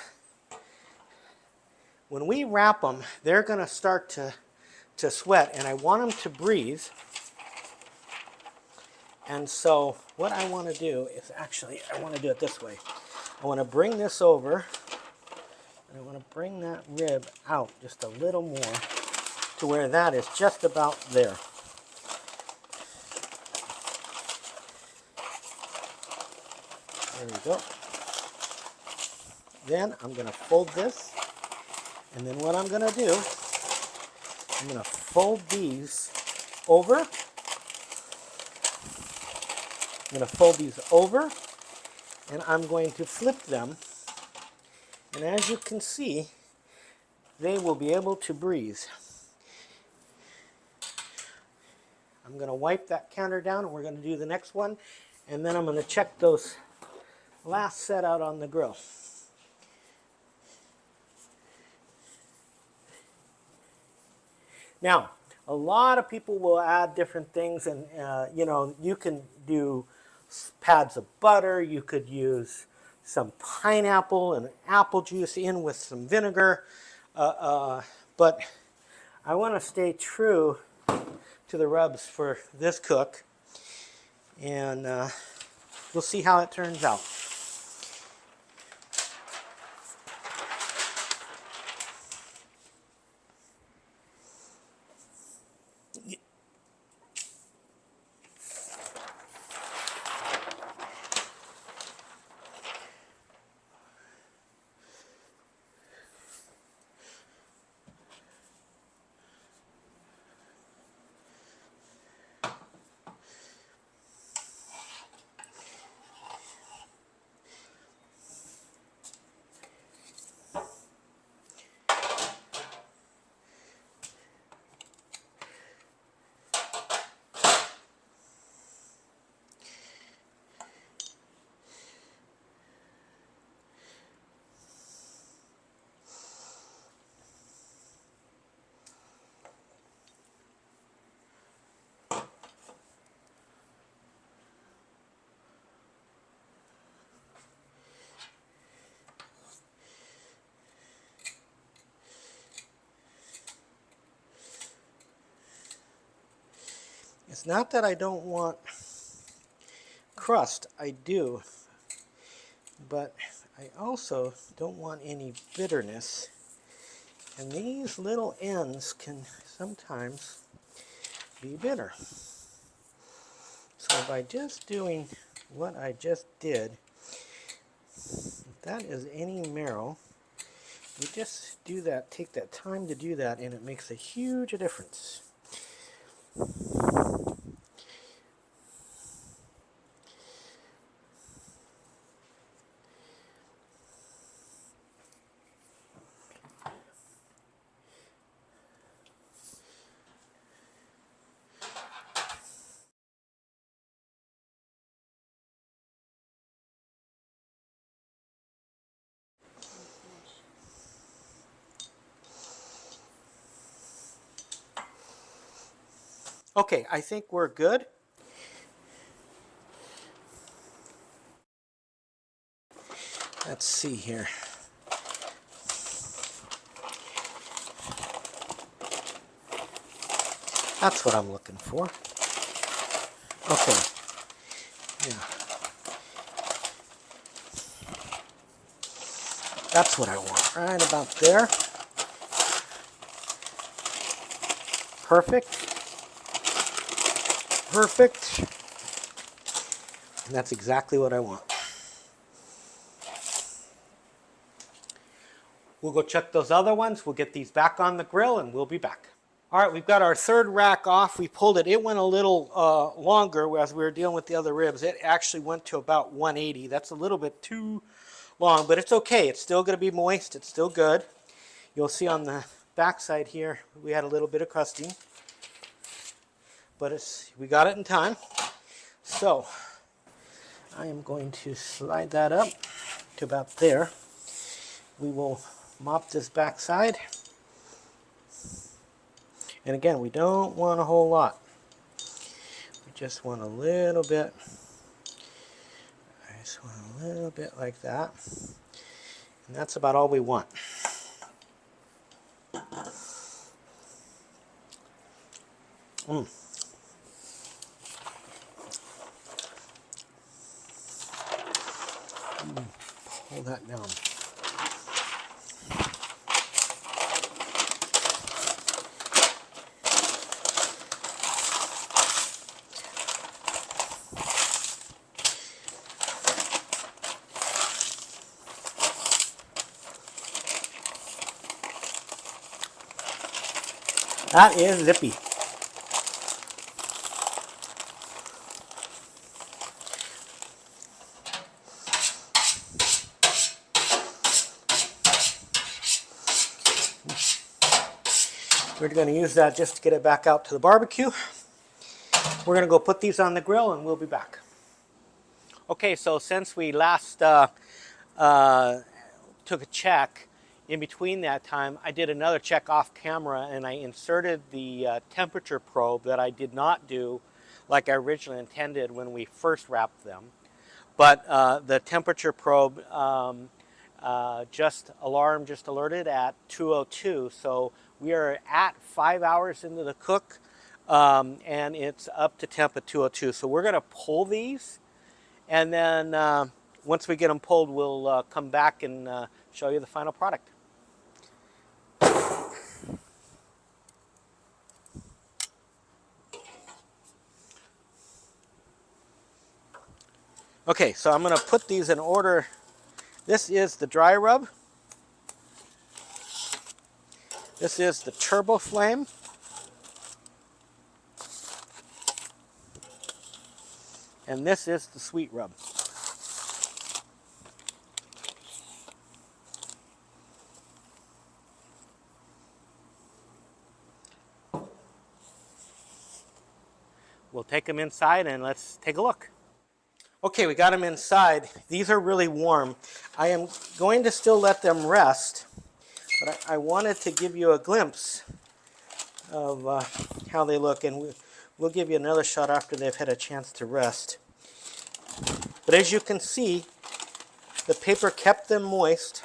when we wrap them, they're going to start to sweat, and I want them to breathe. And so what I want to do is actually, I want to do it this way. I want to bring this over, and I want to bring that rib out just a little more to where that is just about there. There we go. Then I'm going to fold this, and then what I'm going to do, I'm going to fold these over. I'm going to fold these over, and I'm going to flip them. And as you can see, they will be able to breathe. I'm going to wipe that counter down, and we're going to do the next one. And then I'm going to check those last set out on the grill. Now, a lot of people will add different things, and you know, you can do pads of butter. You could use some pineapple and apple juice in with some vinegar, but I want to stay true to the rubs for this cook, and we'll see how it turns out. It's not that I don't want crust, I do, but I also don't want any bitterness, and these little ends can sometimes be bitter. So by just doing what I just did, if that is any marrow, you just do that, take that time to do that, and it makes a huge difference. Okay, I think we're good. Let's see here. That's what I'm looking for. Okay. Yeah. That's what I want. Right about there. Perfect. Perfect. And that's exactly what I want. We'll go check those other ones. We'll get these back on the grill, and we'll be back. All right, we've got our third rack off. We pulled it. It went a little longer as we were dealing with the other ribs. It actually went to about 180. That's a little bit too long, but it's okay. It's still going to be moist. It's still good. You'll see on the backside here, we had a little bit of crusting, but we got it in time. So I am going to slide that up to about there. We will mop this backside. And again, we don't want a whole lot. We just want a little bit. I just want a little bit like that. And that's about all we want. Pull that down. That is zippy. We're going to use that just to get it back out to the barbecue. We're going to go put these on the grill and we'll be back. Okay, so since we last took a check, in between that time, I did another check off camera and I inserted the temperature probe that I did not do like I originally intended when we first wrapped them. But the temperature probe just alerted at 202. So we are at 5 hours into the cook and it's up to temp at 202. So we're going to pull these, and then once we get them pulled, we'll come back and show you the final product. Okay, so I'm going to put these in order. This is the dry rub. This is the turbo flame. And this is the sweet rub. We'll take them inside and let's take a look. Okay, we got them inside. These are really warm. I am going to still let them rest, but I wanted to give you a glimpse of how they look, and we'll give you another shot after they've had a chance to rest. But as you can see, the paper kept them moist.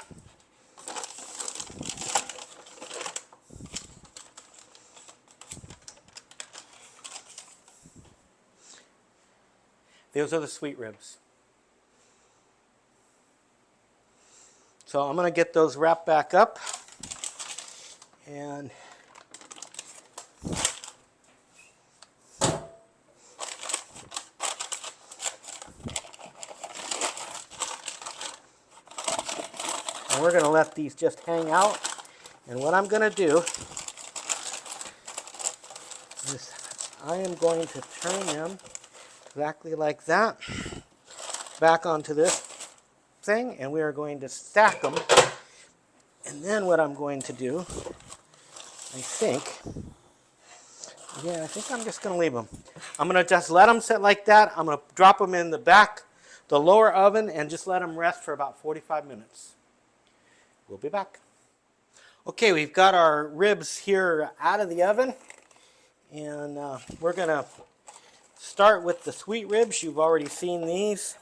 Those are the sweet ribs. So I'm going to get those wrapped back up. And we're going to let these just hang out. And what I'm going to do is I am going to turn them exactly like that back onto this thing, and we are going to stack them. And then what I'm going to do, I think I'm just going to leave them. I'm going to just let them sit like that. I'm going to drop them in the lower oven, and just let them rest for about 45 minutes. We'll be back. Okay, we've got our ribs here out of the oven, and we're going to start with the sweet ribs. You've already seen these.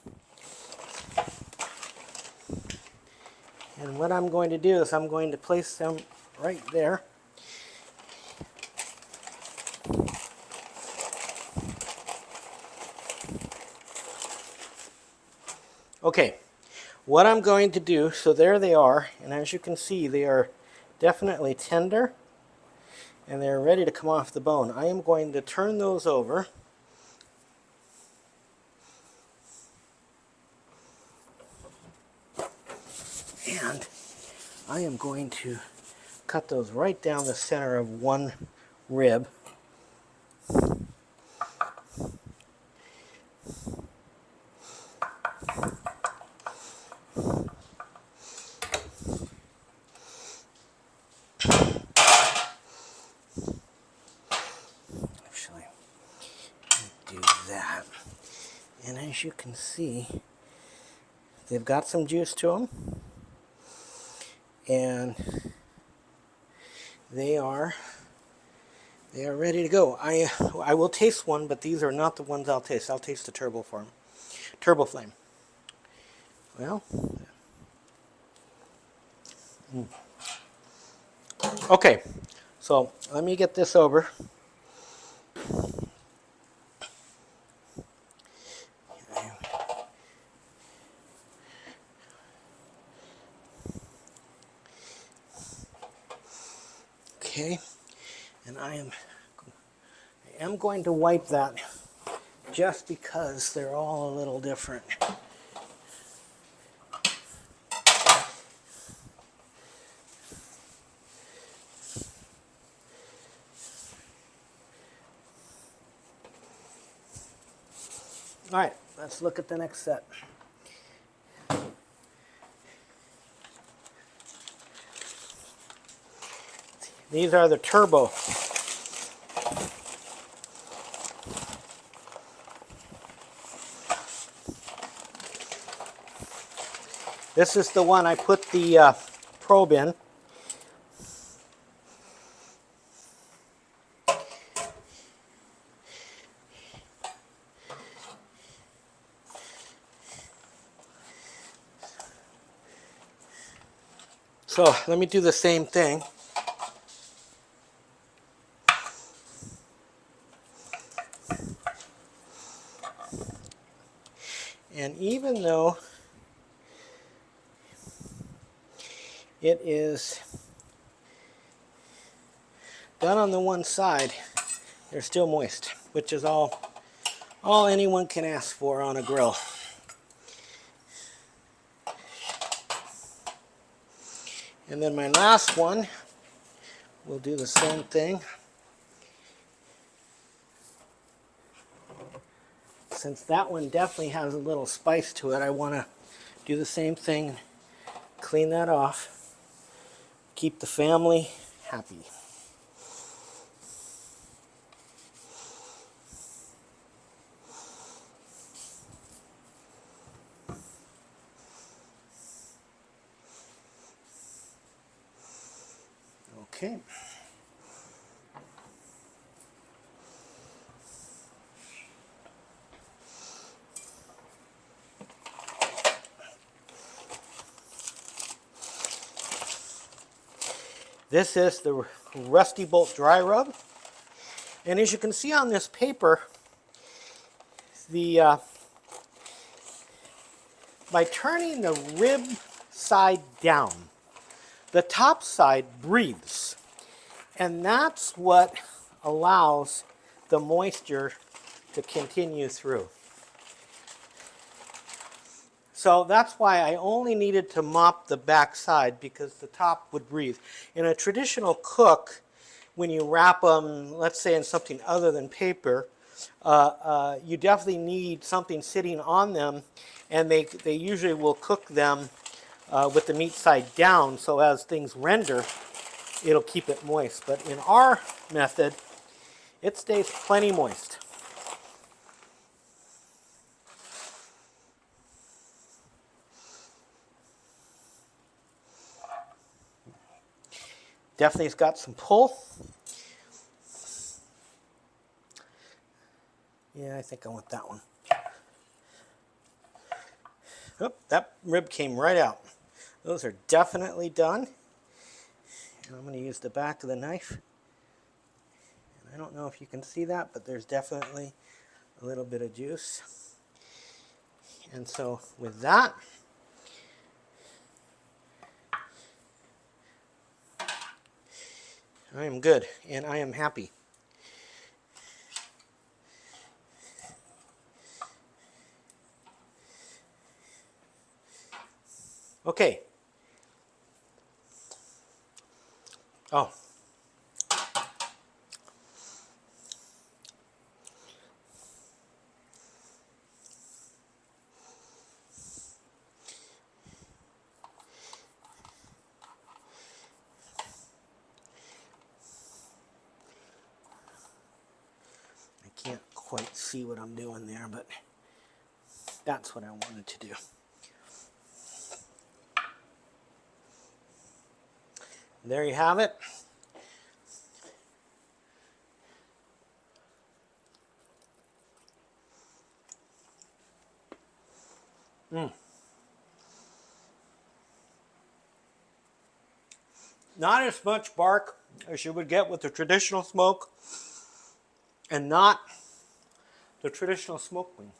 And what I'm going to do is I'm going to place them right there. Okay, what I'm going to do, so there they are, and as you can see, they are definitely tender, and they're ready to come off the bone. I am going to turn those over. And I am going to cut those right down the center of one rib. And as you can see, they've got some juice to them. And they are ready to go. I will taste one, but these are not the ones I'll taste. I'll taste the Turbo Flame. Well, okay. So let me get this over. Okay, and I am going to wipe that just because they're all a little different. All right, let's look at the next set. These are the Turbo. This is the one I put the probe in. So let me do the same thing. And even though it is done on the one side, they're still moist, which is all anyone can ask for on a grill. And then my last one, we'll do the same thing. Since that one definitely has a little spice to it, I want to do the same thing, clean that off, keep the family happy. Okay. This is the Rusty Bolt Dry Rub. And as you can see on this paper, by turning the rib side down, the top side breathes. And that's what allows the moisture to continue through. So that's why I only needed to mop the back side, because the top would breathe. In a traditional cook, when you wrap them, let's say in something other than paper, you definitely need something sitting on them, and they usually will cook them with the meat side down, so as things render, it'll keep it moist. But in our method, it stays plenty moist. Definitely it's got some pull. Yeah, I think I want that one. Oh, that rib came right out. Those are definitely done. And I'm going to use the back of the knife. And I don't know if you can see that, but there's definitely a little bit of juice. And so with that, I am good and I am happy. Okay. Oh. I can't quite see what I'm doing there, but That's what I wanted to do. There you have it. Not as much bark as you would get with the traditional smoke, and not the traditional smoke wing.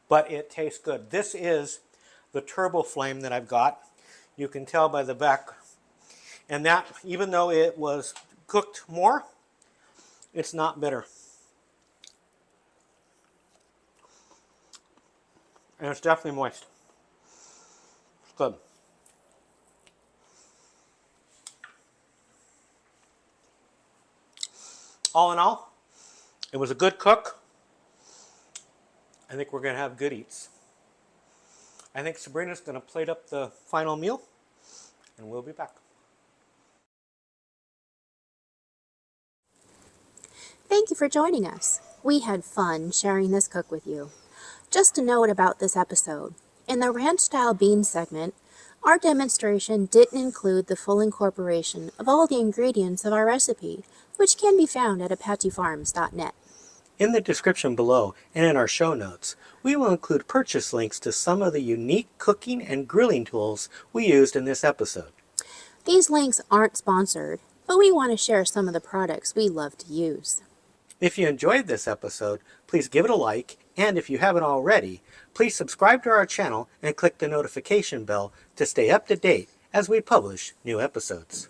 But it tastes good. This is the turbo flame that I've got. You can tell by the back. And that, even though it was cooked more, it's not bitter. And it's definitely moist. It's good. All in all, it was a good cook. I think we're going to have good eats. I think Sabrina's going to plate up the final meal, and we'll be back. Thank you for joining us. We had fun sharing this cook with you. Just a note about this episode. In the ranch-style bean segment, our demonstration didn't include the full incorporation of all the ingredients of our recipe, which can be found at apachefarms.net. In the description below and in our show notes, we will include purchase links to some of the unique cooking and grilling tools we used in this episode. These links aren't sponsored, but we want to share some of the products we love to use. If you enjoyed this episode, please give it a like, and if you haven't already, please subscribe to our channel and click the notification bell to stay up to date as we publish new episodes.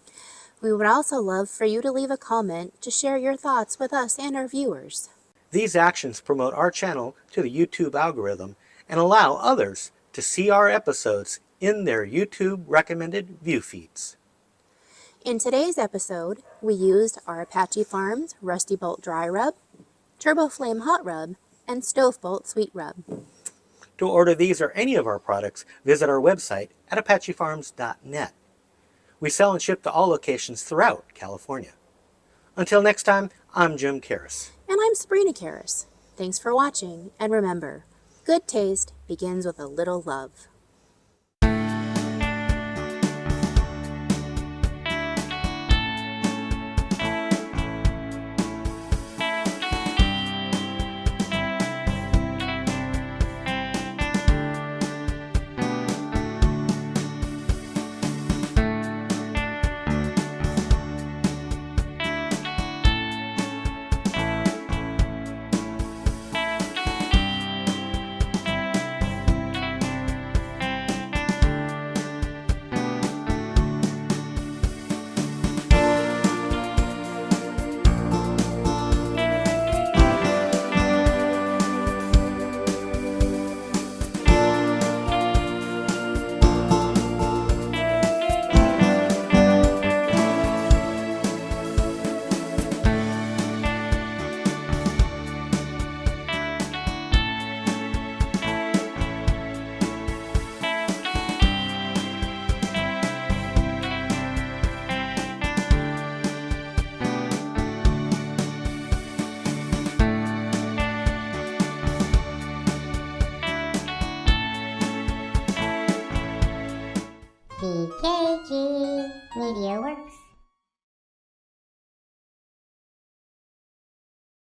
We would also love for you to leave a comment to share your thoughts with us and our viewers. These actions promote our channel to the YouTube algorithm and allow others to see our episodes in their YouTube recommended view feeds. In today's episode, we used our Apache Farms Rusty Bolt Dry Rub, Turbo Flame Hot Rub, and Stove Bolt Sweet Rub. To order these or any of our products, visit our website at apachefarms.net. We sell and ship to all locations throughout California. Until next time, I'm Jim Karras. And I'm Sabrina Karras. Thanks for watching, and remember, good taste begins with a little love. PKG Media Works.